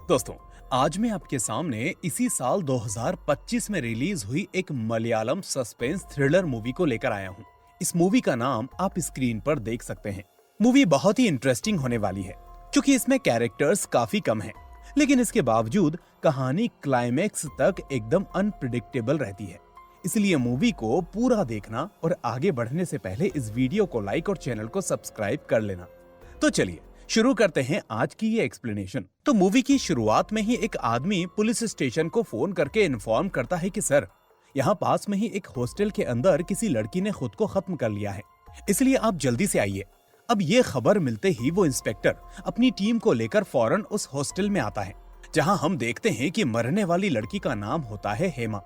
दोस्तों, आज मैं आपके सामने इसी साल 2025 में रिलीज हुई एक मलयालम सस्पेंस थ्रिलर मूवी को लेकर आया हूँ। इस मूवी का नाम आप स्क्रीन पर देख सकते हैं। मूवी बहुत ही इंटरेस्टिंग होने वाली है क्योंकि इसमें कैरेक्टर्स काफी कम हैं, लेकिन इसके बावजूद कहानी क्लाइमेक्स तक एकदम अनप्रिडिक्टेबल रहती है। इसलिए मूवी को पूरा देखना और आगे बढ़ने से पहले इस वीडियो को लाइक और चैनल को सब्सक्राइब कर लेना। तो चलिए शुरू करते हैं आज की ये एक्सप्लेनेशन। तो मूवी की शुरुआत में ही एक आदमी पुलिस स्टेशन को फोन करके इन्फॉर्म करता है कि सर, यहाँ पास में ही एक हॉस्टल के अंदर किसी लड़की ने खुद को खत्म कर लिया है, इसलिए आप जल्दी से आइए। अब ये खबर मिलते ही वो इंस्पेक्टर अपनी टीम को लेकर फौरन उस हॉस्टल में आता है, जहाँ हम देखते हैं कि मरने वाली लड़की का नाम होता है हेमा।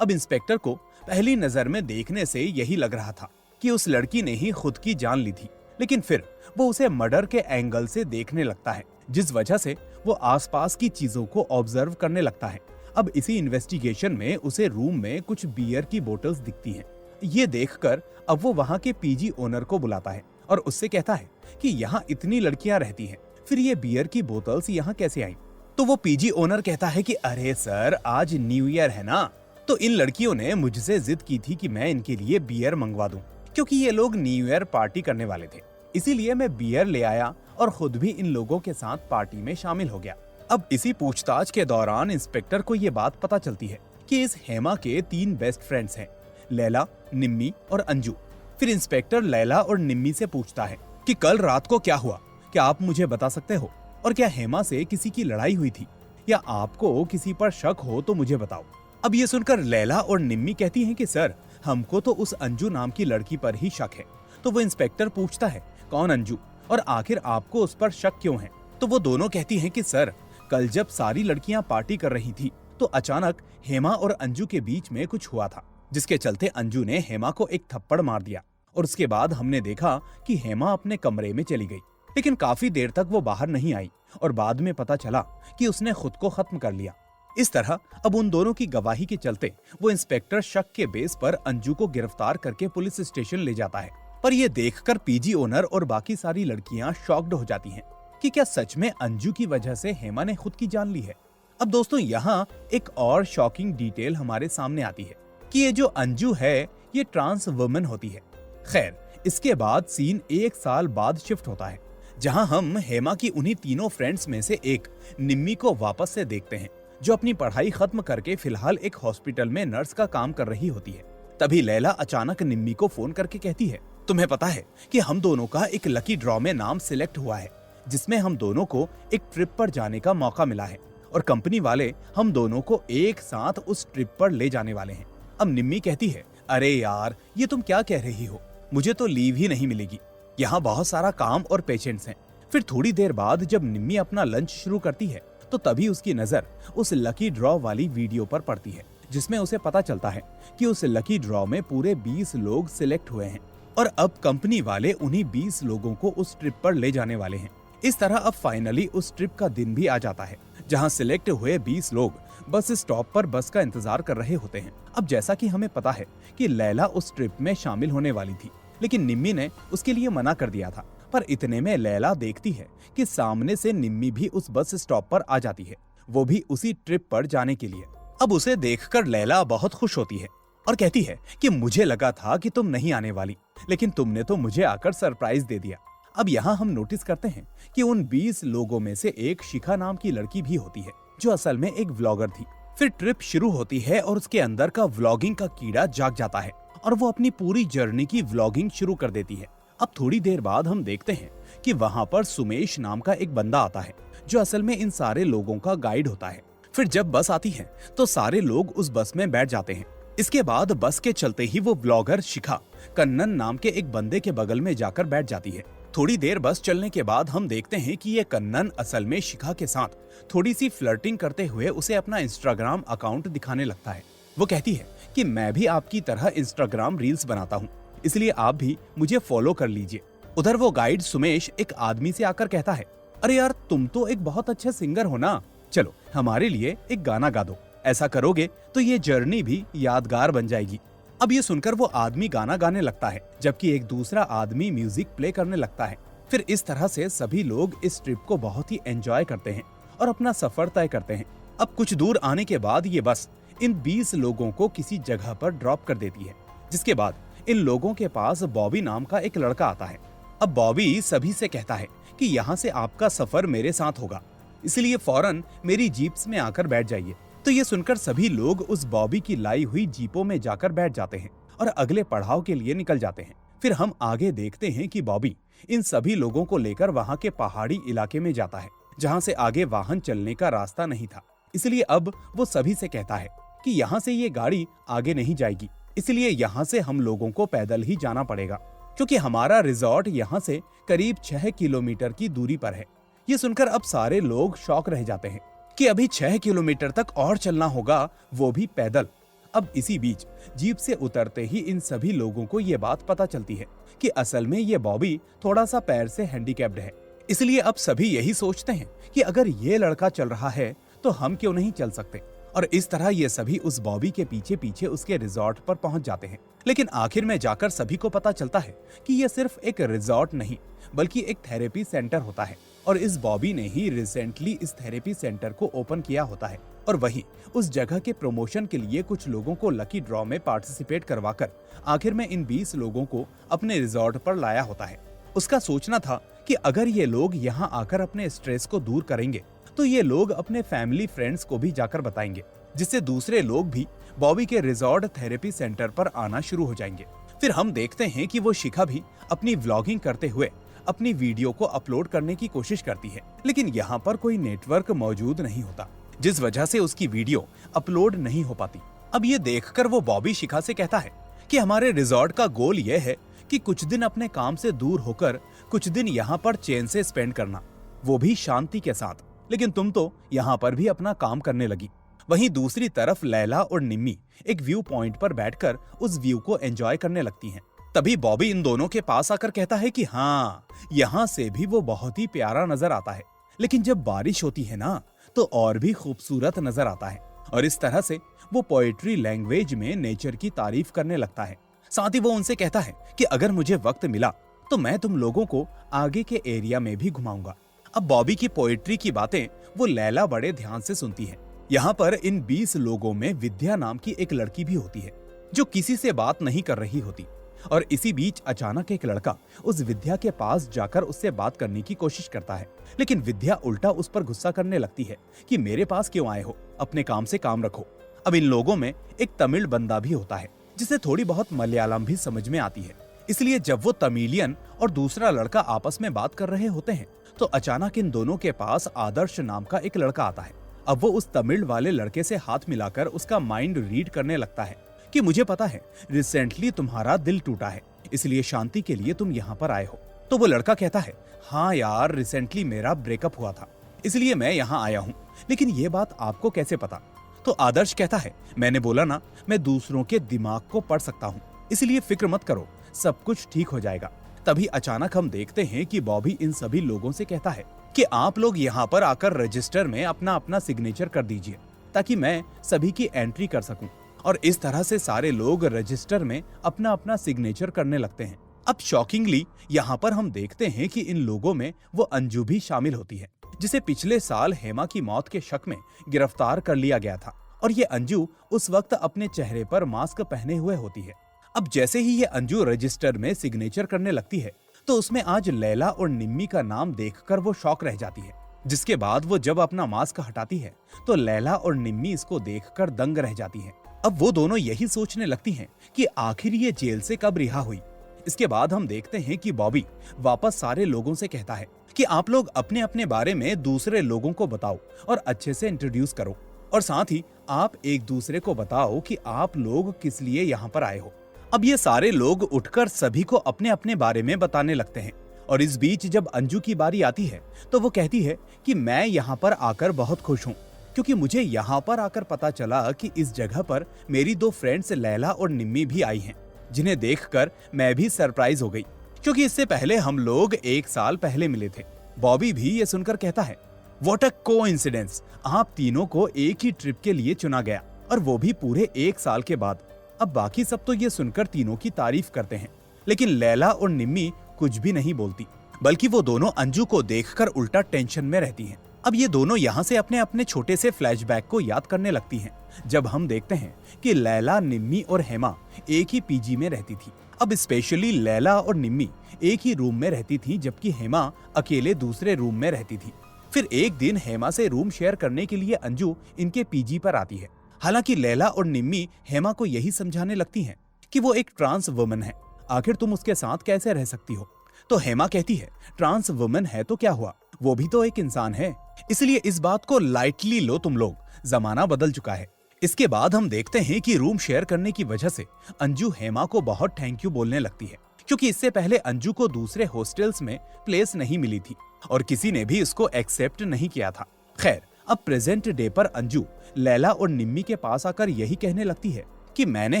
अब इंस्पेक्टर को पहली नजर में देखने से यही लग रहा था कि उस लड़की ने ही खुद की जान ली थी, लेकिन फिर वो उसे मर्डर के एंगल से देखने लगता है, जिस वजह से वो आसपास की चीजों को ऑब्जर्व करने लगता है। अब इसी इन्वेस्टिगेशन में उसे रूम में कुछ बियर की बोतल्स दिखती हैं। ये देखकर अब वो वहाँ के पीजी ओनर को बुलाता है और उससे कहता है कि यहाँ इतनी लड़कियां रहती हैं, फिर ये बियर की बोतल्स यहाँ कैसे आई? तो वो पीजी ओनर कहता है कि अरे सर, आज न्यू ईयर है ना, तो इन लड़कियों ने मुझसे जिद की थी कि मैं इनके लिए बियर मंगवा दूं, क्योंकि ये लोग न्यू ईयर पार्टी करने वाले थे। इसीलिए मैं बियर ले आया और खुद भी इन लोगों के साथ पार्टी में शामिल हो गया। अब इसी पूछताछ के दौरान इंस्पेक्टर को ये बात पता चलती है कि इस हेमा के 3 बेस्ट फ्रेंड्स हैं, लैला, निम्मी और अंजू। फिर इंस्पेक्टर लैला और निम्मी से पूछता है कि कल रात को क्या हुआ, क्या आप मुझे बता सकते हो? और क्या हेमा से किसी की लड़ाई हुई थी, या आपको किसी पर शक हो तो मुझे बताओ। अब ये सुनकर लैला और निम्मी कहती हैं कि सर, हमको तो उस अंजू नाम की लड़की पर ही शक है। तो वो इंस्पेक्टर पूछता है, कौन अंजू, और आखिर आपको उस पर शक क्यों है? तो वो दोनों कहती हैं कि सर, कल जब सारी लड़कियां पार्टी कर रही थी तो अचानक हेमा और अंजू के बीच में कुछ हुआ था, जिसके चलते अंजू ने हेमा को एक थप्पड़ मार दिया और उसके बाद हमने देखा कि हेमा अपने कमरे में चली गई, लेकिन काफी देर तक वो बाहर नहीं आई और बाद में पता चला कि उसने खुद को खत्म कर लिया। इस तरह अब उन दोनों की गवाही के चलते वो इंस्पेक्टर शक के बेस पर अंजू को गिरफ्तार करके पुलिस स्टेशन ले जाता है। पर ये देखकर पीजी ओनर और बाकी सारी लड़कियां शॉक्ड हो जाती हैं कि क्या सच में अंजू की वजह से हेमा ने खुद की जान ली है। अब दोस्तों, यहाँ एक और शॉकिंग डिटेल हमारे सामने आती है कि ये जो अंजू है ये ट्रांस वुमन होती है। खैर, इसके बाद सीन 1 साल बाद शिफ्ट होता है, जहाँ हम हेमा की उन्हीं तीनों फ्रेंड्स में से एक निम्मी को वापस से देखते हैं, जो अपनी पढ़ाई खत्म करके फिलहाल एक हॉस्पिटल में नर्स का काम कर रही होती है। तभी लैला अचानक निम्मी को फोन करके कहती है, तुम्हें पता है कि हम दोनों का एक लकी ड्रॉ में नाम सिलेक्ट हुआ है, जिसमें हम दोनों को एक ट्रिप पर जाने का मौका मिला है और कंपनी वाले हम दोनों को एक साथ उस ट्रिप पर ले जाने वाले हैं। अब निम्मी कहती है, अरे यार, ये तुम क्या कह रही हो, मुझे तो लीव ही नहीं मिलेगी, यहाँ बहुत सारा काम और पेशेंट्स हैं। फिर थोड़ी देर बाद जब निम्मी अपना लंच शुरू करती है तो तभी उसकी नजर उस लकी ड्रॉ वाली वीडियो पर पड़ती है, जिसमें उसे पता चलता है कि उस लकी ड्रॉ में पूरे 20 लोग सिलेक्ट हुए हैं और अब कंपनी वाले उन्हीं 20 लोगों को उस ट्रिप पर ले जाने वाले हैं। इस तरह अब फाइनली उस ट्रिप का दिन भी आ जाता है, जहां सिलेक्ट हुए 20 लोग बस स्टॉप पर बस का इंतजार कर रहे होते हैं। अब जैसा कि हमें पता है कि लैला उस ट्रिप में शामिल होने वाली थी, लेकिन निम्मी ने उसके लिए मना कर दिया था। पर इतने में लैला देखती है कि सामने से निम्मी भी उस बस स्टॉप पर आ जाती है, वो भी उसी ट्रिप पर जाने के लिए। अब उसे देखकर लैला बहुत खुश होती है और कहती है कि मुझे लगा था कि तुम नहीं आने वाली, लेकिन तुमने तो मुझे आकर सरप्राइज दे दिया। अब यहाँ हम नोटिस करते हैं कि उन 20 लोगों में से एक शिखा नाम की लड़की भी होती है, जो असल में एक व्लॉगर थी। फिर ट्रिप शुरू होती है और उसके अंदर का व्लॉगिंग का कीड़ा जाग जाता है और वो अपनी पूरी जर्नी की व्लॉगिंग शुरू कर देती है। अब थोड़ी देर बाद हम देखते हैं कि वहाँ पर सुमेश नाम का एक बंदा आता है, जो असल में इन सारे लोगों का गाइड होता है। फिर जब बस आती है तो सारे लोग उस बस में बैठ जाते हैं। इसके बाद बस के चलते ही वो ब्लॉगर शिखा कन्नन नाम के एक बंदे के बगल में जाकर बैठ जाती है। थोड़ी देर बस चलने के बाद हम देखते हैं कि ये कन्नन असल में शिखा के साथ थोड़ी सी फ्लर्टिंग करते हुए उसे अपना इंस्टाग्राम अकाउंट दिखाने लगता है। वो कहती है कि मैं भी आपकी तरह इंस्टाग्राम रील्स बनाता हूँ, इसलिए आप भी मुझे फॉलो कर लीजिए। उधर वो गाइड सुमेश एक आदमी से आकर कहता है, अरे यार, तुम तो एक बहुत अच्छे सिंगर हो ना, चलो हमारे लिए एक गाना गा दो, ऐसा करोगे तो ये जर्नी भी यादगार बन जाएगी। अब ये सुनकर वो आदमी गाना गाने लगता है, जबकि एक दूसरा आदमी म्यूजिक प्ले करने लगता है। फिर इस तरह से सभी लोग इस ट्रिप को बहुत ही एंजॉय करते हैं और अपना सफर तय करते हैं। अब कुछ दूर आने के बाद ये बस इन 20 लोगों को किसी जगह पर ड्रॉप कर देती है, जिसके बाद इन लोगों के पास बॉबी नाम का एक लड़का आता है। अब बॉबी सभी से कहता है कि यहाँ से आपका सफर मेरे साथ होगा, इसलिए फौरन मेरी जीप्स में आकर बैठ जाइए। तो ये सुनकर सभी लोग उस बॉबी की लाई हुई जीपों में जाकर बैठ जाते हैं और अगले पड़ाव के लिए निकल जाते हैं। फिर हम आगे देखते हैं कि बॉबी इन सभी लोगों को लेकर वहाँ के पहाड़ी इलाके में जाता है, जहाँ से आगे वाहन चलने का रास्ता नहीं था। इसलिए अब वो सभी से कहता है कि यहाँ से ये गाड़ी आगे नहीं जाएगी, इसलिए यहाँ से हम लोगों को पैदल ही जाना पड़ेगा, क्योंकि हमारा रिजॉर्ट यहाँ से करीब 6 किलोमीटर की दूरी पर है। ये सुनकर अब सारे लोग शॉक रह जाते हैं कि अभी 6 किलोमीटर तक और चलना होगा, वो भी पैदल। अब इसी बीच जीप से उतरते ही इन सभी लोगों को ये बात पता चलती है कि असल में ये बॉबी थोड़ा सा पैर से हैंडीकैप्ड है। इसलिए अब सभी यही सोचते हैं कि अगर ये लड़का चल रहा है तो हम क्यों नहीं चल सकते, और इस तरह ये सभी उस बॉबी के पीछे पीछे उसके रिजॉर्ट पर पहुंच जाते हैं। लेकिन आखिर में जाकर सभी को पता चलता है कि ये सिर्फ एक रिजॉर्ट नहीं बल्कि एक थेरेपी सेंटर होता है, और इस बॉबी ने ही रिसेंटली इस थेरेपी सेंटर को ओपन किया होता है। और वहीं उस जगह के प्रमोशन के लिए कुछ लोगों को लकी ड्रॉ में पार्टिसिपेट करवाकर आखिर में इन 20 लोगों को अपने रिजॉर्ट पर लाया होता है। उसका सोचना था कि अगर ये लोग यहाँ आकर अपने स्ट्रेस को दूर करेंगे तो ये लोग अपने फैमिली फ्रेंड्स को भी जाकर बताएंगे, जिससे दूसरे लोग भी बॉबी के रिजॉर्ट थेरेपी सेंटर पर आना शुरू हो जाएंगे। फिर हम देखते हैं कि वो शिखा भी अपनी व्लॉगिंग करते हुए अपनी वीडियो को अपलोड करने की कोशिश करती है, लेकिन यहाँ पर कोई नेटवर्क मौजूद नहीं होता, जिस वजह से उसकी वीडियो अपलोड नहीं हो पाती। अब ये देखकर वो बॉबी शिखा से कहता है कि हमारे रिजॉर्ट का गोल ये है कि कुछ दिन अपने काम से दूर होकर कुछ दिन यहाँ पर चैन से स्पेंड करना, वो भी शांति के साथ। लेकिन तुम तो यहाँ पर भी अपना काम करने लगी। वहीं दूसरी तरफ लैला और निम्मी एक व्यू पॉइंट पर बैठकर उस व्यू को एंजॉय करने लगती हैं। तभी बॉबी इन दोनों के पास आकर कहता है कि हाँ, यहाँ से भी वो बहुत ही प्यारा नजर आता है, लेकिन जब बारिश होती है ना तो और भी खूबसूरत नजर आता है। और इस तरह से वो पोएट्री लैंग्वेज में नेचर की तारीफ करने लगता है। साथ ही वो उनसे कहता है कि अगर मुझे वक्त मिला तो मैं तुम लोगों को आगे के एरिया में भी घुमाऊंगा। अब बॉबी की पोएट्री की बातें वो लैला बड़े ध्यान से सुनती है। यहाँ पर इन 20 लोगों में विद्या नाम की एक लड़की भी होती है जो किसी से बात नहीं कर रही होती, और इसी बीच अचानक एक लड़का उस विद्या के पास जाकर उससे बात करने की कोशिश करता है, लेकिन विद्या उल्टा उस पर गुस्सा करने लगती है कि मेरे पास क्यों आए हो, अपने काम से काम रखो। अब इन लोगों में एक तमिल बंदा भी होता है जिसे थोड़ी बहुत मलयालम भी समझ में आती है, इसलिए जब वो तमिलियन और दूसरा लड़का आपस में बात कर रहे होते हैं तो अचानक इन दोनों के पास आदर्श नाम का एक लड़का आता है। अब वो उस तमिल वाले लड़के से हाथ मिलाकर उसका माइंड रीड करने लगता है कि मुझे पता है रिसेंटली तुम्हारा दिल टूटा है, इसलिए शांति के लिए तुम यहाँ पर आए हो। तो वो लड़का कहता है, हाँ यार, रिसेंटली मेरा ब्रेकअप हुआ था, इसलिए मैं यहाँ आया हूँ, लेकिन ये बात आपको कैसे पता? तो आदर्श कहता है, मैंने बोला ना, मैं दूसरों के दिमाग को पढ़ सकता हूँ, इसलिए फिक्र मत करो, सब कुछ ठीक हो जाएगा। तभी अचानक हम देखते हैं कि बॉबी इन सभी लोगों से कहता है कि आप लोग यहाँ पर आकर रजिस्टर में अपना अपना सिग्नेचर कर दीजिए ताकि मैं सभी की एंट्री कर सकूं। और इस तरह से सारे लोग रजिस्टर में अपना अपना सिग्नेचर करने लगते हैं। अब शॉकिंगली यहाँ पर हम देखते हैं कि इन लोगों में वो अंजू भी शामिल होती है, जिसे पिछले साल हेमा की मौत के शक में गिरफ्तार कर लिया गया था, और ये अंजू उस वक्त अपने चेहरे पर मास्क पहने हुए होती है। अब जैसे ही ये अंजू रजिस्टर में सिग्नेचर करने लगती है तो उसमें आज लैला और निम्मी का नाम देखकर वो शॉक रह जाती है, जिसके बाद वो जब अपना मास्क हटाती है तो लैला और निम्मी इसको देखकर दंग रह जाती हैं। अब वो दोनों यही सोचने लगती हैं कि आखिर ये जेल से कब रिहा हुई। इसके बाद हम देखते हैं कि बॉबी वापस सारे लोगों से कहता है कि आप लोग अपने अपने बारे में दूसरे लोगों को बताओ और अच्छे से इंट्रोड्यूस करो, और साथ ही आप एक दूसरे को बताओ कि आप लोग किस लिए यहाँ पर आए हो। अब ये सारे लोग उठकर सभी को अपने अपने बारे में बताने लगते हैं, और इस बीच जब अंजू की बारी आती है तो वो कहती है कि मैं यहाँ पर आकर बहुत खुश हूँ, क्योंकि मुझे यहाँ पर आकर पता चला कि इस जगह पर मेरी 2 फ्रेंड्स लैला और निम्मी भी आई हैं, जिन्हें देखकर मैं भी सरप्राइज हो गई, क्योंकि इससे पहले हम लोग 1 साल पहले मिले थे। बॉबी भी ये सुनकर कहता है, व्हाट अ कोइंसिडेंस, आप तीनों को एक ही ट्रिप के लिए चुना गया, और वो भी पूरे 1 साल के बाद। अब बाकी सब तो ये सुनकर तीनों की तारीफ करते हैं, लेकिन लैला और निम्मी कुछ भी नहीं बोलती, बल्कि वो दोनों अंजू को देखकर उल्टा टेंशन में रहती हैं। अब ये दोनों यहाँ से अपने अपने छोटे से फ्लैशबैक को याद करने लगती हैं, जब हम देखते हैं कि लैला, निम्मी और हेमा एक ही पीजी में रहती थी। अब स्पेशली लैला और निम्मी एक ही रूम में रहती थी, जबकि हेमा अकेले दूसरे रूम में रहती थी। फिर एक दिन हेमा से रूम शेयर करने के लिए अंजू इनके पीजी पर आती है। हालांकि लैला और निम्मी हेमा को यही समझाने लगती हैं कि वो एक ट्रांस वुमन है, आखिर तुम उसके साथ कैसे रह सकती हो। तो हेमा कहती है, ट्रांस वुमन है तो क्या हुआ, वो भी तो एक इंसान है, इसलिए इस बात को लाइटली लो तुम लोग, जमाना बदल चुका है। इसके बाद हम देखते हैं कि रूम शेयर करने की वजह से अंजू हेमा को बहुत थैंक यू बोलने लगती है, क्योंकि इससे पहले अंजू को दूसरे हॉस्टल्स में प्लेस नहीं मिली थी और किसी ने भी इसको एक्सेप्ट नहीं किया था। खैर, अब प्रेजेंट डे पर अंजू लैला और निम्मी के पास आकर यही कहने लगती है कि मैंने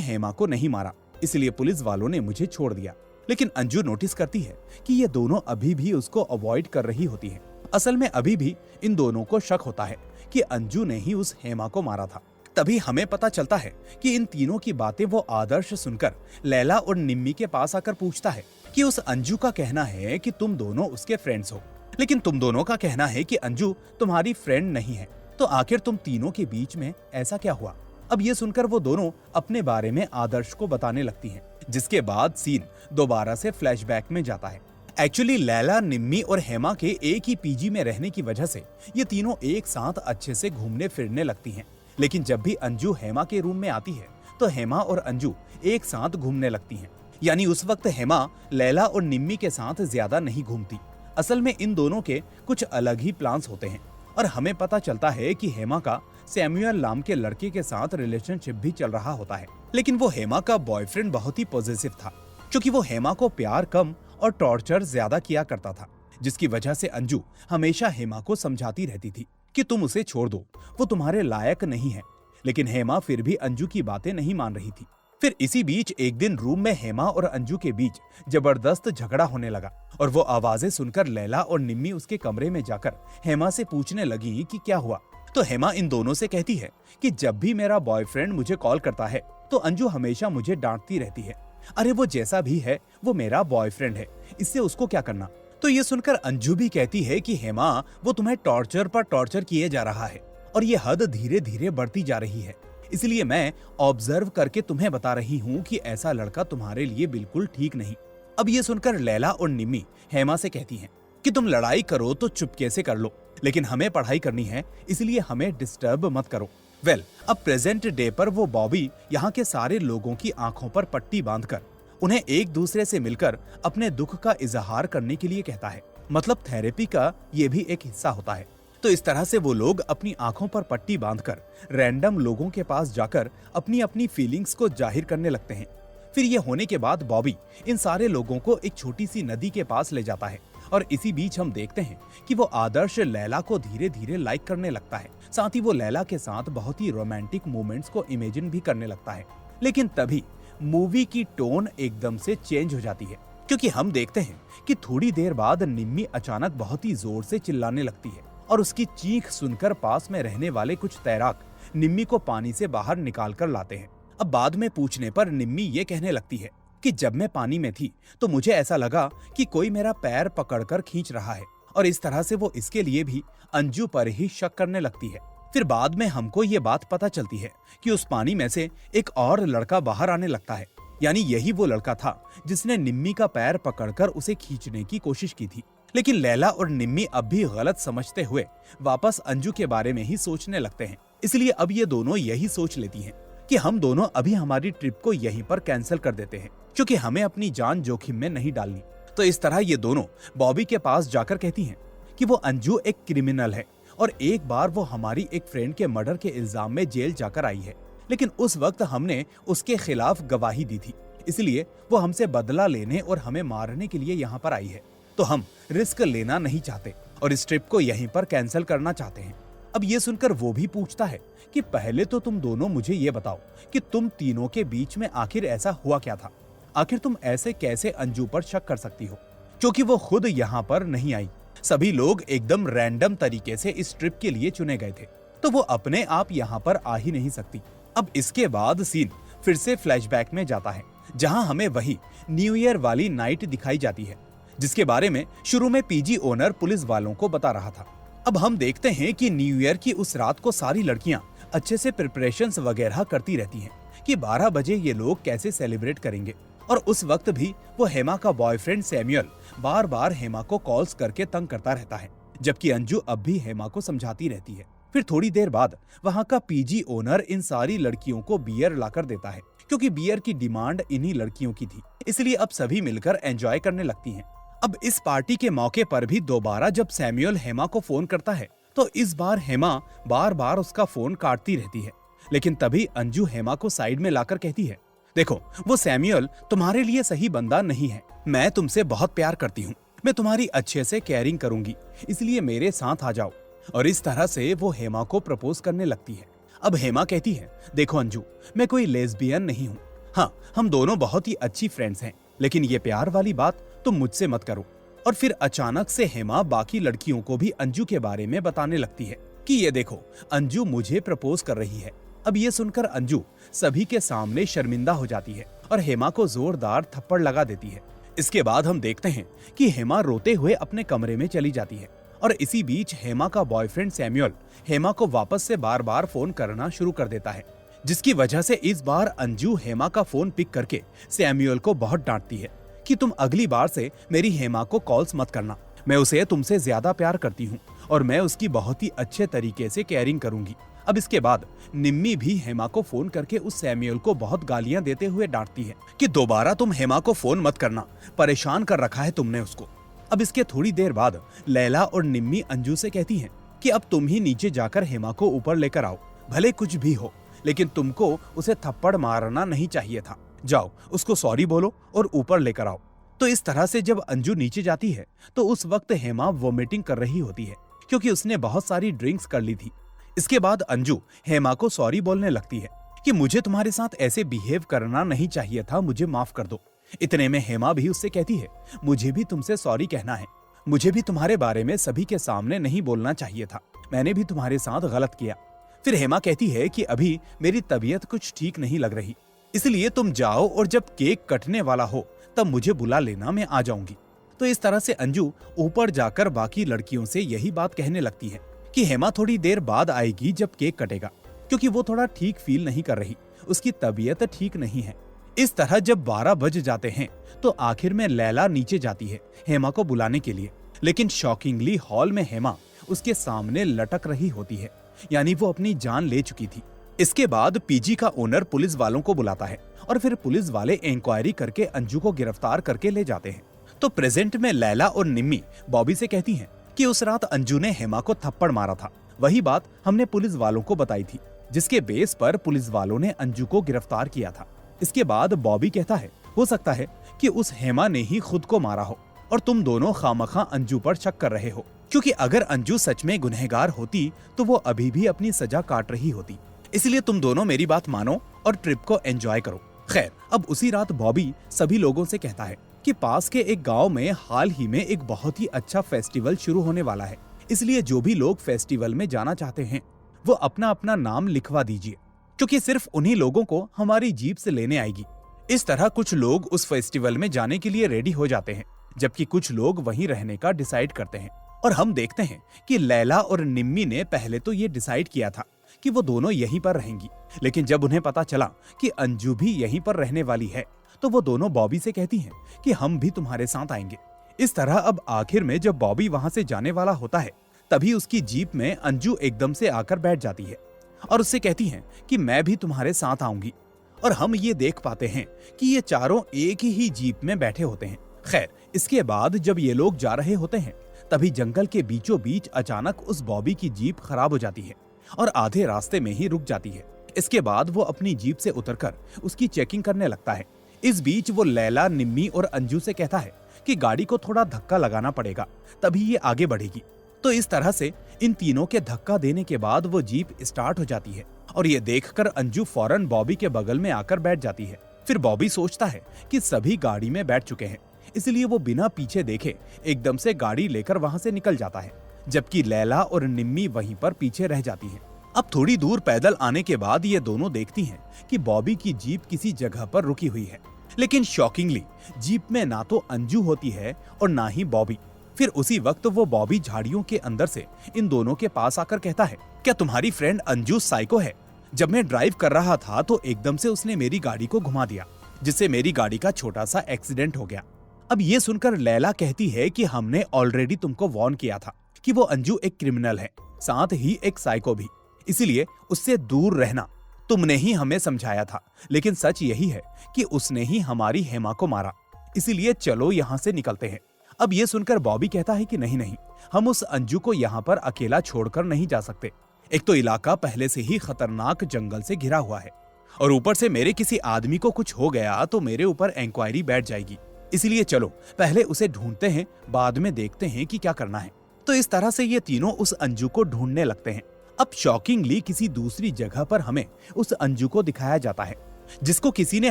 हेमा को नहीं मारा, इसलिए पुलिस वालों ने मुझे छोड़ दिया। लेकिन अंजू नोटिस करती है कि ये दोनों अभी भी उसको अवॉइड कर रही होती है। असल में अभी भी इन दोनों को शक होता है कि अंजू ने ही उस हेमा को मारा था। तभी हमें पता चलता है कि इन तीनों की बातें वो आदर्श सुनकर लैला और निम्मी के पास आकर पूछता है कि उस अंजू का कहना है कि तुम दोनों उसके फ्रेंड्स हो, लेकिन तुम दोनों का कहना है कि अंजू तुम्हारी फ्रेंड नहीं है, तो आखिर तुम तीनों के बीच में ऐसा क्या हुआ। अब ये सुनकर वो दोनों अपने बारे में आदर्श को बताने लगती हैं, जिसके बाद सीन दोबारा से फ्लैशबैक में जाता है। एक्चुअली लैला, निम्मी और हेमा के एक ही पीजी में रहने की वजह से ये तीनों एक साथ अच्छे से घूमने फिरने लगती हैं। लेकिन जब भी अंजू हेमा के रूम में आती है तो हेमा और अंजू एक साथ घूमने लगती हैं। यानी उस वक्त हेमा लैला और निम्मी के साथ ज्यादा नहीं घूमती। असल में इन दोनों के कुछ अलग ही प्लान्स होते हैं और हमें पता चलता है कि हेमा का सैमुअल नाम के लड़के के साथ रिलेशनशिप भी चल रहा होता है। लेकिन वो हेमा का बॉयफ्रेंड बहुत ही पॉजिटिव था, क्योंकि वो हेमा को प्यार कम और टॉर्चर ज्यादा किया करता था, जिसकी वजह से अंजू हमेशा हेमा को समझाती रहती थी कि तुम उसे छोड़ दो, वो तुम्हारे लायक नहीं है। लेकिन हेमा फिर भी अंजू की बातें नहीं मान रही थी। फिर इसी बीच एक दिन रूम में हेमा और अंजू के बीच जबरदस्त झगड़ा होने लगा और वो आवाजें सुनकर लैला और निम्मी उसके कमरे में जाकर हेमा से पूछने लगी कि क्या हुआ। तो हेमा इन दोनों से कहती है कि जब भी मेरा बॉयफ्रेंड मुझे कॉल करता है तो अंजू हमेशा मुझे डांटती रहती है। अरे वो जैसा भी है वो मेरा बॉयफ्रेंड है, इससे उसको क्या करना। तो ये सुनकर अंजू भी कहती है कि हेमा, वो तुम्हें टॉर्चर पर टॉर्चर किए जा रहा है और ये हद धीरे धीरे बढ़ती जा रही है, इसलिए मैं ऑब्जर्व करके तुम्हें बता रही हूँ कि ऐसा लड़का तुम्हारे लिए बिल्कुल ठीक नहीं। अब ये सुनकर लैला और निम्मी हेमा से कहती हैं कि तुम लड़ाई करो तो चुपके से कर लो, लेकिन हमें पढ़ाई करनी है, इसलिए हमें डिस्टर्ब मत करो। अब प्रेजेंट डे पर वो बॉबी यहाँ के सारे लोगों की आंखों पर पट्टी बांधकर उन्हें एक दूसरे से मिलकर अपने दुख का इजहार करने के लिए कहता है। मतलब थेरेपी का ये भी एक हिस्सा होता है। तो इस तरह से वो लोग अपनी आंखों पर पट्टी बांधकर रैंडम लोगों के पास जाकर अपनी अपनी फीलिंग्स को जाहिर करने लगते हैं। फिर ये होने के बाद बॉबी इन सारे लोगों को एक छोटी सी नदी के पास ले जाता है और इसी बीच हम देखते हैं कि वो आदर्श लैला को धीरे धीरे लाइक करने लगता है। साथ ही वो लैला के साथ बहुत ही रोमांटिक मोमेंट्स को इमेजिन भी करने लगता है। लेकिन तभी मूवी की टोन एकदम से चेंज हो जाती है, क्योंकि हम देखते हैं कि थोड़ी देर बाद निम्मी अचानक बहुत ही जोर से चिल्लाने लगती है और उसकी चीख सुनकर पास में रहने वाले कुछ तैराक निम्मी को पानी से बाहर निकाल कर लाते हैं। अब बाद में पूछने पर निम्मी ये कहने लगती है कि जब मैं पानी में थी तो मुझे ऐसा लगा कि कोई मेरा पैर पकड़कर खींच रहा है, और इस तरह से वो इसके लिए भी अंजू पर ही शक करने लगती है। फिर बाद में हमको ये बात पता चलती है कि उस पानी में से एक और लड़का बाहर आने लगता है, यानी यही वो लड़का था जिसने निम्मी का पैर पकड़कर उसे खींचने की कोशिश की थी। लेकिन लैला और निम्मी अब भी गलत समझते हुए वापस अंजू के बारे में ही सोचने लगते हैं। इसलिए अब ये दोनों यही सोच लेती हैं कि हम दोनों अभी हमारी ट्रिप को यहीं पर कैंसिल कर देते हैं, क्योंकि हमें अपनी जान जोखिम में नहीं डालनी। तो इस तरह ये दोनों बॉबी के पास जाकर कहती हैं कि वो अंजू एक क्रिमिनल है और एक बार वो हमारी एक फ्रेंड के मर्डर के इल्जाम में जेल जाकर आई है, लेकिन उस वक्त हमने उसके खिलाफ गवाही दी थी, इसलिए वो हमसे बदला लेने और हमें मारने के लिए यहाँ पर आई है। तो हम रिस्क लेना नहीं चाहते और इस ट्रिप को यहीं पर कैंसिल करना चाहते हैं। अब ये सुनकर वो भी पूछता है कि पहले तो तुम दोनों मुझे ये बताओ कि तुम तीनों के बीच में आखिर ऐसा हुआ क्या था। आखिर तुम ऐसे कैसे अंजू पर शक कर सकती हो, क्योंकि वो खुद यहाँ पर नहीं आई। सभी लोग एकदम रैंडम तरीके से इस ट्रिप के लिए चुने गए थे, तो वो अपने आप यहाँ पर आ ही नहीं सकती। अब इसके बाद सीन फिर से फ्लैशबैक में जाता है, जहाँ हमें वही न्यू ईयर वाली नाइट दिखाई जाती है, जिसके बारे में शुरू में पीजी ओनर पुलिस वालों को बता रहा था। अब हम देखते हैं कि न्यू ईयर की उस रात को सारी लड़कियां अच्छे से प्रिपरेशंस वगैरह करती रहती हैं कि 12 बजे ये लोग कैसे सेलिब्रेट करेंगे। और उस वक्त भी वो हेमा का बॉयफ्रेंड सैमुअल बार बार हेमा को कॉल्स करके तंग करता रहता है, जबकि अंजू अब भी हेमा को समझाती रहती है। फिर थोड़ी देर बाद वहाँ का पीजी ओनर इन सारी लड़कियों को बियर लाकर देता है, क्योंकि बियर की डिमांड इन्हीं लड़कियों की थी, इसलिए अब सभी मिलकर एंजॉय करने लगती हैं। अब इस पार्टी के मौके पर भी दोबारा जब सैमुअल हेमा को फोन करता है तो इस बार हेमा बार बार उसका फोन काटती रहती है, लेकिन तभी अंजू हेमा को साइड में लाकर कहती है, देखो वो सैमुअल तुम्हारे लिए सही बंदा नहीं है। मैं तुमसे बहुत प्यार करती हूँ, मैं तुम्हारी अच्छे से केयरिंग करूंगी, इसलिए मेरे साथ आ जाओ। और इस तरह से वो हेमा को प्रपोज करने लगती है। अब हेमा कहती है, देखो अंजू, मैं कोई लेस्बियन नहीं हूँ। हाँ, हम दोनों बहुत ही अच्छी फ्रेंड्स हैं, लेकिन ये प्यार वाली बात तुम मुझसे मत करो। और फिर अचानक से हेमा बाकी लड़कियों को भी अंजू के बारे में बताने लगती है कि ये देखो, अंजू मुझे प्रपोज कर रही है। अब ये सुनकर अंजू सभी के सामने शर्मिंदा हो जाती है और हेमा को जोरदार थप्पड़ लगा देती है। इसके बाद हम देखते हैं कि हेमा रोते हुए अपने कमरे में चली जाती है और इसी बीच हेमा का बॉयफ्रेंड सैमुअल हेमा को वापस से बार बार फोन करना शुरू कर देता है, जिसकी वजह से इस बार अंजू हेमा का फोन पिक करके सैमुअल को बहुत डांटती है कि तुम अगली बार से मेरी हेमा को कॉल्स मत करना। मैं उसे तुमसे ज्यादा प्यार करती हूँ और मैं उसकी बहुत ही अच्छे तरीके से केयरिंग करूंगी। अब इसके बाद निम्मी भी हेमा को फोन करके उस सैमुअल को बहुत गालियां देते हुए डांटती है कि दोबारा तुम हेमा को फोन मत करना, परेशान कर रखा है तुमने उसको। अब इसके थोड़ी देर बाद लैला और निम्मी अंजू से कहती हैं कि अब तुम ही नीचे जाकर हेमा को ऊपर लेकर आओ, भले कुछ भी हो, लेकिन तुमको उसे थप्पड़ मारना नहीं चाहिए था। जाओ उसको सॉरी बोलो और ऊपर लेकर आओ। तो इस तरह से जब अंजू नीचे जाती है तो उस वक्त हेमा वोमिटिंग कर रही होती है, क्योंकि उसने बहुत सारी ड्रिंक्स कर ली थी। इसके बाद अंजू हेमा को सॉरी बोलने लगती है कि मुझे तुम्हारे साथ ऐसे बिहेव करना नहीं चाहिए था, मुझे माफ कर दो। इतने में हेमा भी उससे कहती है, मुझे भी तुमसे सॉरी कहना है, मुझे भी तुम्हारे बारे में सभी के सामने नहीं बोलना चाहिए था, मैंने भी तुम्हारे साथ गलत किया। फिर हेमा कहती है कि अभी मेरी तबीयत कुछ ठीक नहीं लग रही, इसलिए तुम जाओ और जब केक कटने वाला हो तब मुझे बुला लेना, मैं आ जाऊंगी। तो इस तरह से अंजू ऊपर जाकर बाकी लड़कियों से यही बात कहने लगती है कि हेमा थोड़ी देर बाद आएगी जब केक कटेगा, क्योंकि वो थोड़ा ठीक फील नहीं कर रही, उसकी तबीयत ठीक नहीं है। इस तरह जब 12 बज जाते हैं तो आखिर में लैला नीचे जाती है हेमा को बुलाने के लिए, लेकिन शॉकिंगली हॉल में हेमा उसके सामने लटक रही होती है, यानी वो अपनी जान ले चुकी थी। इसके बाद पीजी का ओनर पुलिस वालों को बुलाता है और फिर पुलिस वाले इंक्वायरी करके अंजू को गिरफ्तार करके ले जाते हैं। तो प्रेजेंट में लैला और निम्मी बॉबी से कहती हैं कि उस रात अंजू ने हेमा को थप्पड़ मारा था, वही बात हमने पुलिस वालों को बताई थी, जिसके बेस पर पुलिस वालों ने अंजू को गिरफ्तार किया था। इसके बाद बॉबी कहता है, हो सकता है कि उस हेमा ने ही खुद को मारा हो और तुम दोनों खामखा अंजू पर शक कर रहे हो, क्योंकि अगर अंजू सच में गुनहगार होती तो वो अभी भी अपनी सजा काट रही होती। इसलिए तुम दोनों मेरी बात मानो और ट्रिप को एंजॉय करो। खैर, अब उसी रात बॉबी सभी लोगों से कहता है कि पास के एक गांव में हाल ही में एक बहुत ही अच्छा फेस्टिवल शुरू होने वाला है, इसलिए जो भी लोग फेस्टिवल में जाना चाहते हैं वो अपना अपना नाम लिखवा दीजिए, क्योंकि सिर्फ उन्हीं लोगों को हमारी जीप से लेने आएगी। इस तरह कुछ लोग उस फेस्टिवल में जाने के लिए रेडी हो जाते हैं, जबकि कुछ लोग वहीं रहने का डिसाइड करते हैं। और हम देखते हैं कि लैला और निम्मी ने पहले तो ये डिसाइड किया था कि वो दोनों यहीं पर रहेंगी, लेकिन जब उन्हें पता चला कि अंजू भी यहीं पर रहने वाली है तो वो दोनों बॉबी से कहती हैं कि हम भी तुम्हारे साथ आएंगे। इस तरह अब आखिर में जब बॉबी वहां से जाने वाला होता है तभी उसकी जीप में अंजू एकदम से आकर बैठ जाती है और उससे कहती हैं कि मैं भी तुम्हारे साथ आऊंगी। और हम ये देख पाते हैं कि ये चारों एक ही जीप में बैठे होते हैं। खैर, इसके बाद जब ये लोग जा रहे होते हैं तभी जंगल के बीचों बीच अचानक उस बॉबी की जीप खराब हो जाती है और आधे रास्ते में ही रुक जाती है। इसके बाद वो अपनी जीप से उतरकर उसकी चेकिंग करने लगता है। इस बीच वो लैला, निम्मी और अंजू से कहता है कि गाड़ी को थोड़ा धक्का लगाना पड़ेगा, तभी ये आगे बढ़ेगी। तो इस तरह से इन तीनों के धक्का देने के बाद वो जीप स्टार्ट हो जाती है और ये देखकर अंजू फौरन बॉबी के बगल में आकर बैठ जाती है। फिर बॉबी सोचता है कि सभी गाड़ी में बैठ चुके हैं, इसलिए वो बिना पीछे देखे एकदम से गाड़ी लेकर वहां से निकल जाता है, जबकि लैला और निम्मी वहीं पर पीछे रह जाती हैं। अब थोड़ी दूर पैदल आने के बाद ये दोनों देखती हैं कि बॉबी की जीप किसी जगह पर रुकी हुई है, लेकिन शॉकिंगली जीप में ना तो अंजू होती है और ना ही बॉबी। फिर उसी वक्त वो बॉबी झाड़ियों के अंदर से इन दोनों के पास आकर कहता है, क्या तुम्हारी फ्रेंड अंजू साइको है? जब मैं ड्राइव कर रहा था तो एकदम से उसने मेरी गाड़ी को घुमा दिया, जिससे मेरी गाड़ी का छोटा सा एक्सीडेंट हो गया। अब ये सुनकर लैला कहती है कि हमने ऑलरेडी तुमको वार्न किया था कि वो अंजू एक क्रिमिनल है, साथ ही एक साइको भी, इसीलिए उससे दूर रहना तुमने ही हमें समझाया था। लेकिन सच यही है कि उसने ही हमारी हेमा को मारा, इसीलिए चलो यहाँ से निकलते हैं। अब ये सुनकर बॉबी कहता है कि नहीं नहीं, हम उस अंजू को यहाँ पर अकेला छोड़कर नहीं जा सकते। एक तो इलाका पहले से ही खतरनाक जंगल से घिरा हुआ है और ऊपर से मेरे किसी आदमी को कुछ हो गया तो मेरे ऊपर इंक्वायरी बैठ जाएगी, इसलिए चलो पहले उसे ढूंढते हैं, बाद में देखते हैं कि क्या करना है। तो इस तरह से ये तीनों उस अंजू को ढूंढने लगते हैं। अब शॉकिंगली किसी दूसरी जगह पर हमें उस अंजू को दिखाया जाता है, जिसको किसी ने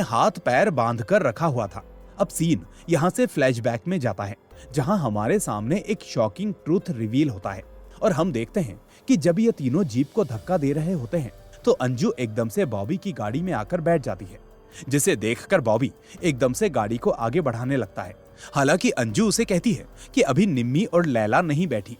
हाथ पैर बांध कर रखा हुआ था। अब सीन यहाँ से फ्लैशबैक में जाता है, जहाँ हमारे सामने एक शॉकिंग ट्रूथ रिवील होता है और हम देखते हैं कि जब ये तीनों जीप को धक्का दे रहे होते हैं तो अंजू एकदम से बॉबी की गाड़ी में आकर बैठ जाती है, जिसे देखकर बॉबी एकदम से गाड़ी को आगे बढ़ाने लगता है। हालांकि अंजू उसे कहती है कि अभी निम्मी और लैला नहीं बैठी,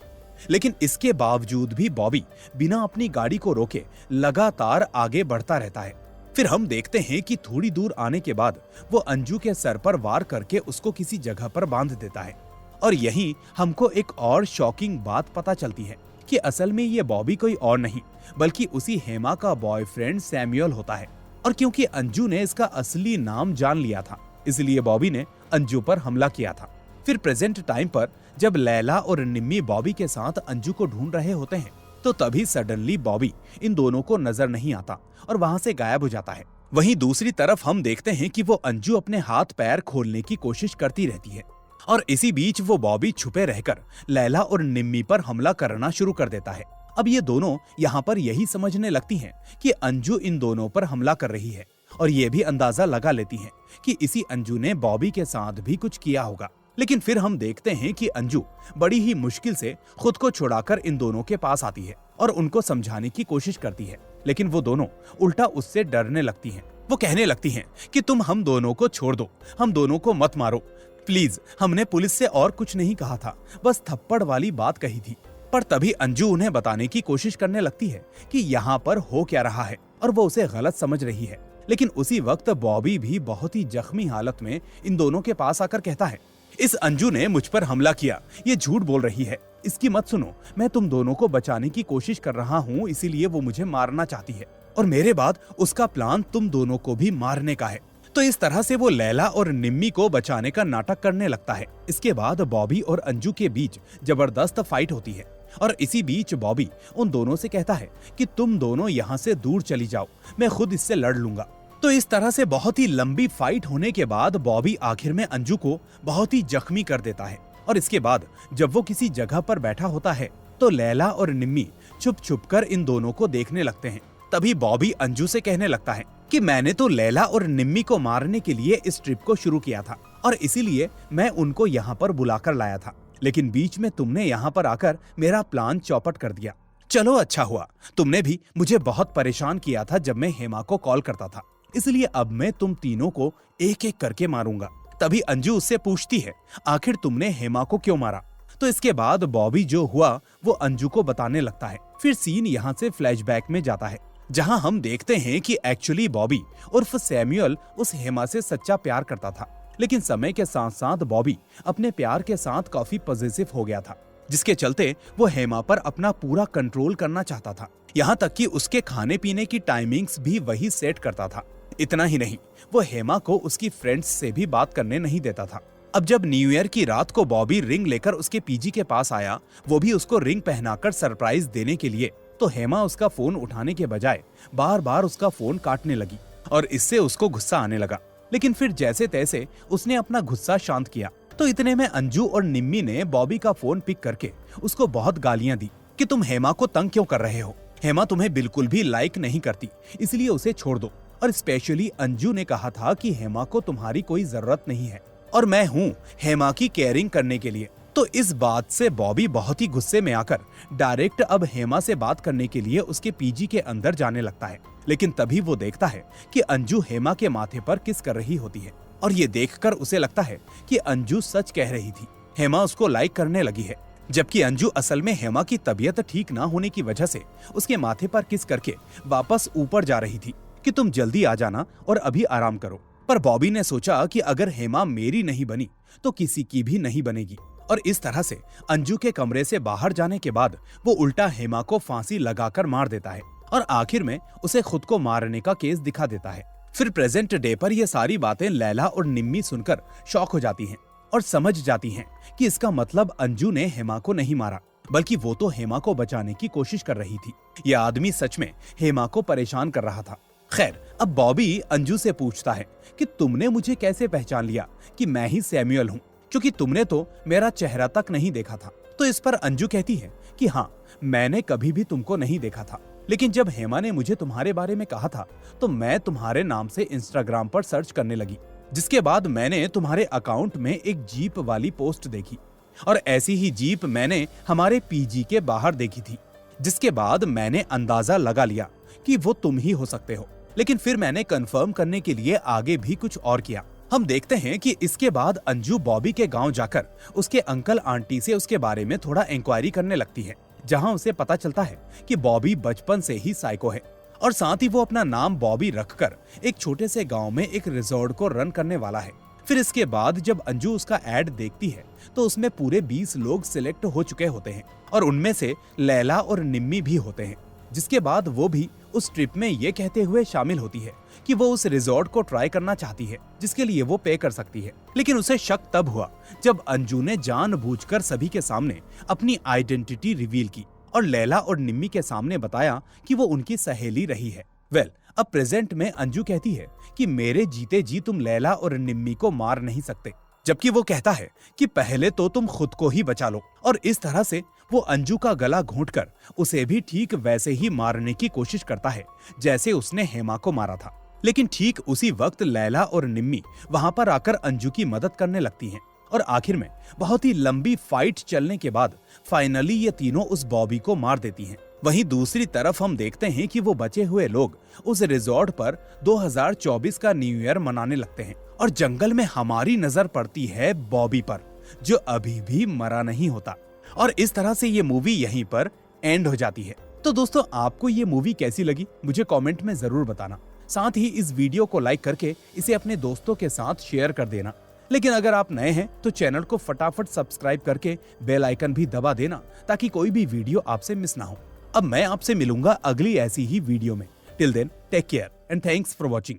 लेकिन इसके बावजूद भी बॉबी बिना अपनी गाड़ी को रोके लगातार आगे बढ़ता रहता है। फिर हम देखते हैं कि थोड़ी दूर आने के बाद वो अंजू के सर पर वार करके उसको किसी जगह पर बांध देता है। और यहीं हमको एक और शॉकिंग बात पता चलती है कि असल में ये बॉबी कोई और नहीं बल्कि उसी हेमा का बॉयफ्रेंड सैमुअल होता है। और क्योंकि अंजू ने इसका असली नाम जान लिया था, इसलिए बॉबी ने अंजू पर हमला किया था। फिर प्रेजेंट टाइम पर जब लैला और निम्मी बॉबी के साथ अंजू को ढूंढ रहे होते हैं तो तभी सडनली बॉबी इन दोनों को नजर नहीं आता और वहां से गायब हो जाता है। वहीं दूसरी तरफ हम देखते हैं कि वो अंजू अपने हाथ पैर खोलने की कोशिश करती रहती है और इसी बीच वो बॉबी छुपे रहकर लैला और निम्मी पर हमला करना शुरू कर देता है। अब ये दोनों यहाँ पर यही समझने लगती हैं कि अंजू इन दोनों पर हमला कर रही है और ये भी अंदाजा लगा लेती हैं कि इसी अंजू ने बॉबी के साथ भी कुछ किया होगा। लेकिन फिर हम देखते हैं कि अंजू बड़ी ही मुश्किल से खुद को छुड़ाकर इन दोनों के पास आती है और उनको समझाने की कोशिश करती है, लेकिन वो दोनों उल्टा उससे डरने लगती हैं। वो कहने लगती हैं कि तुम हम दोनों को छोड़ दो, हम दोनों को मत मारो प्लीज, हमने पुलिस से और कुछ नहीं कहा था, बस थप्पड़ वाली बात कही थी। पर तभी अंजू उन्हें बताने की कोशिश करने लगती है कि यहाँ पर हो क्या रहा है और वो उसे गलत समझ रही है। लेकिन उसी वक्त बॉबी भी बहुत ही जख्मी हालत में इन दोनों के पास आकर कहता है, इस अंजू ने मुझ पर हमला किया, ये झूठ बोल रही है, इसकी मत सुनो, मैं तुम दोनों को बचाने की कोशिश कर रहा हूँ, इसीलिए वो मुझे मारना चाहती है और मेरे बाद उसका प्लान तुम दोनों को भी मारने का है। तो इस तरह से वो लैला और निम्मी को बचाने का नाटक करने लगता है। इसके बाद बॉबी और अंजू के बीच जबरदस्त फाइट होती है और इसी बीच बॉबी उन दोनों से कहता है कि तुम दोनों यहाँ से दूर चली जाओ, मैं खुद इससे लड़ लूंगा। तो इस तरह से बहुत ही लंबी फाइट होने के बाद बॉबी आखिर में अंजू को बहुत ही जख्मी कर देता है और इसके बाद जब वो किसी जगह पर बैठा होता है तो लैला और निम्मी छुप छुप कर इन दोनों को देखने लगते हैं। तभी बॉबी अंजू से कहने लगता है कि मैंने तो लैला और निम्मी को मारने के लिए इस ट्रिप को शुरू किया था और इसीलिए मैं उनको यहाँ पर बुलाकर लाया था, लेकिन बीच में तुमने यहाँ पर आकर मेरा प्लान चौपट कर दिया। चलो अच्छा हुआ, तुमने भी मुझे बहुत परेशान किया था जब मैं हेमा को कॉल करता था, इसलिए अब मैं तुम तीनों को एक एक करके मारूंगा। तभी अंजू उससे पूछती है, आखिर तुमने हेमा को क्यों मारा? तो इसके बाद बॉबी जो हुआ वो अंजू को बताने लगता है। फिर सीन यहाँ से फ्लैशबैक में जाता है, जहां हम देखते हैं कि एक्चुअली बॉबी उर्फ सैमुअल उस हेमा से सच्चा प्यार करता था, लेकिन समय के साथ साथ बॉबी अपने प्यार के साथ काफी पॉजिटिव हो गया था, जिसके चलते वो हेमा पर अपना पूरा कंट्रोल करना चाहता था। यहाँ तक कि उसके खाने पीने की टाइमिंग्स भी वही सेट करता था। इतना ही नहीं, वो हेमा को उसकी फ्रेंड्स से भी बात करने नहीं देता था। अब जब न्यू ईयर की रात को बॉबी रिंग लेकर उसके पीजी के पास आया, वो भी उसको रिंग पहनाकर सरप्राइज देने के लिए, तो हेमा उसका फोन उठाने के बजाय बार बार उसका फोन काटने लगी और इससे उसको गुस्सा आने लगा। लेकिन फिर जैसे तैसे उसने अपना गुस्सा शांत किया। तो इतने में अंजू और निम्मी ने बॉबी का फोन पिक करके उसको बहुत गालियां दी कि तुम हेमा को तंग क्यों कर रहे हो, हेमा तुम्हें बिल्कुल भी लाइक नहीं करती, इसलिए उसे छोड़ दो। और स्पेशली अंजू ने कहा था कि हेमा को तुम्हारी कोई जरूरत नहीं है और मैं हूँ हेमा की केयरिंग करने के लिए। तो इस बात से बॉबी बहुत ही गुस्से में आकर डायरेक्ट अब हेमा से बात करने के लिए उसके पीजी के अंदर जाने लगता है। लेकिन तभी वो देखता है कि अंजू हेमा के माथे पर किस कर रही होती है और ये देखकर उसे लगता है कि अंजू सच कह रही थी। हेमा उसको लाइक करने लगी है, जबकि अंजू असल में हेमा की तबीयत ठीक ना होने की वजह से उसके माथे पर किस करके वापस ऊपर जा रही थी कि तुम जल्दी आ जाना और अभी आराम करो। पर बॉबी ने सोचा कि अगर हेमा मेरी नहीं बनी तो किसी की भी नहीं बनेगी, और इस तरह से अंजू के कमरे से बाहर जाने के बाद वो उल्टा हेमा को फांसी लगाकर मार देता है और आखिर में उसे खुद को मारने का केस दिखा देता है। फिर प्रेजेंट डे पर ये सारी बातें लैला और निम्मी सुनकर शॉक हो जाती हैं और समझ जाती हैं कि इसका मतलब अंजू ने हेमा को नहीं मारा, बल्कि वो तो हेमा को बचाने की कोशिश कर रही थी। यह आदमी सच में हेमा को परेशान कर रहा था। खैर, अब बॉबी अंजू से पूछता है कि तुमने मुझे कैसे पहचान लिया कि मैं ही सैमुअल हूँ, क्योंकि तुमने तो मेरा चेहरा तक नहीं देखा था। तो इस पर अंजू कहती है कि हाँ, मैंने कभी भी तुमको नहीं देखा था, लेकिन जब हेमा ने मुझे तुम्हारे बारे में कहा था तो मैं तुम्हारे नाम से इंस्टाग्राम पर सर्च करने लगी, जिसके बाद मैंने तुम्हारे अकाउंट में एक जीप वाली पोस्ट देखी और ऐसी ही जीप मैंने हमारे पीजी के बाहर देखी थी, जिसके बाद मैंने अंदाजा लगा लिया कि वो तुम ही हो सकते हो। लेकिन फिर मैंने कंफर्म करने के लिए आगे भी कुछ और किया। हम देखते हैं कि इसके बाद अंजू बॉबी के गांव जाकर उसके अंकल आंटी से उसके बारे में थोड़ा इंक्वायरी करने लगती है, जहां उसे पता चलता है कि बॉबी बचपन से ही साइको है और साथ ही वो अपना नाम बॉबी रखकर एक छोटे से गांव में एक रिजॉर्ट को रन करने वाला है। फिर इसके बाद जब अंजू उसका एड देखती है तो उसमें पूरे 20 लोग सिलेक्ट हो चुके होते हैं और उनमें से लैला और निम्मी भी होते हैं, जिसके बाद वो भी उस ट्रिप में ये कहते हुए शामिल होती है कि वो उस रिजॉर्ट को ट्राई करना चाहती है, जिसके लिए वो पे कर सकती है। लेकिन उसे शक तब हुआ जब अंजू ने जानबूझकर सभी के सामने अपनी आइडेंटिटी रिवील की और लैला और निम्मी के सामने बताया कि वो उनकी सहेली रही है। अब प्रेजेंट में अंजू कहती है कि मेरे जीते जी तुम लैला और निम्मी को मार नहीं सकते, जबकि वो कहता है कि पहले तो तुम खुद को ही बचा लो, और इस तरह से वो अंजू का गला घोंटकर उसे भी ठीक वैसे ही मारने की कोशिश करता है जैसे उसने हेमा को मारा था। लेकिन ठीक उसी वक्त लैला और निम्मी वहां पर आकर अंजू की मदद करने लगती हैं और आखिर में बहुत ही लंबी फाइट चलने के बाद फाइनली ये तीनों उस बॉबी को मार देती हैं। वहीं दूसरी तरफ हम देखते हैं कि वो बचे हुए लोग उस रिजॉर्ट पर 2024 का न्यू ईयर मनाने लगते हैं और जंगल में हमारी नजर पड़ती है बॉबी पर, जो अभी भी मरा नहीं होता। और इस तरह से ये मूवी यहीं पर एंड हो जाती है। तो दोस्तों, आपको ये मूवी कैसी लगी मुझे कमेंट में जरूर बताना। साथ ही इस वीडियो को लाइक करके इसे अपने दोस्तों के साथ शेयर कर देना। लेकिन अगर आप नए हैं तो चैनल को फटाफट सब्सक्राइब करके बेल आइकन भी दबा देना, ताकि कोई भी वीडियो आपसे मिस ना हो। अब मैं आपसे मिलूंगा अगली ऐसी ही वीडियो में। Till then, take care and thanks for watching.